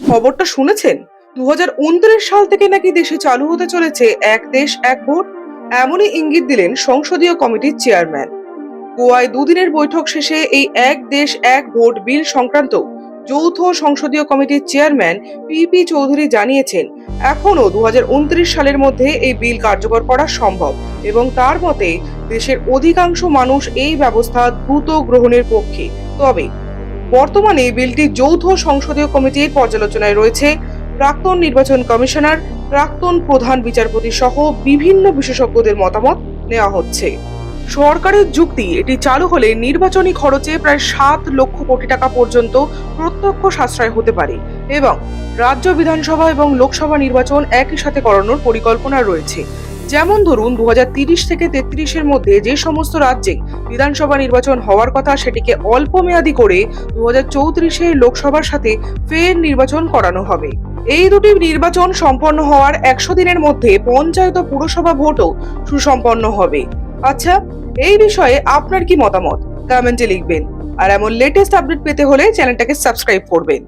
খবরটা শুনেছেন? 2029 সাল থেকে নাকি দেশে চালু হতে চলেছে এক দেশ এক ভোট। এমনই ইঙ্গিত দিলেন সংসদীয় কমিটির চেয়ারম্যান। গোয়ায় দুদিনের বৈঠক শেষে এই এক দেশ এক ভোট বিল সংক্রান্ত যৌথ সংসদীয় কমিটির চেয়ারম্যান পিপি চৌধুরী জানিয়েছেন, এখনো 2029 সালের মধ্যে এই বিল কার্যকর করা সম্ভব এবং তার মতে দেশের অধিকাংশ মানুষ এই ব্যবস্থা দ্রুত গ্রহণের পক্ষে। তবে বর্তমানে বিলটি যৌথ সংসদীয় কমিটির পর্যালোচনায় রয়েছে। প্রাক্তন নির্বাচন কমিশনার, প্রাক্তন প্রধান বিচারপতি সহ বিভিন্ন বিশেষজ্ঞদের মতামত নেওয়া হচ্ছে। সরকারের যুক্তি, এটি চালু হলে নির্বাচনী খরচে প্রায় 7 লক্ষ কোটি টাকা পর্যন্ত প্রত্যক্ষ সাশ্রয় হতে পারে এবং রাজ্য বিধানসভা এবং লোকসভা নির্বাচন একই সাথে করানোর পরিকল্পনা রয়েছে। যেমন ধরুন 2030 থেকে 33-এর মধ্যে যে সমস্ত রাজ্যে বিধানসভা নির্বাচন হওয়ার কথা সেটিকে অল্প মেয়াদী করে 2034-এ লোকসভার সাথে ফের নির্বাচন করানো হবে। এই দুটি নির্বাচন সম্পন্ন হওয়ার 100 দিনের মধ্যে পঞ্চায়েত ও পুরসভা ভোটও সুসম্পন্ন হবে। আচ্ছা, এই বিষয়ে আপনার কি মতামত? কমেন্টে লিখবেন। আর এমন লেটেস্ট আপডেট পেতে হলে চ্যানেলটাকে সাবস্ক্রাইব করবেন।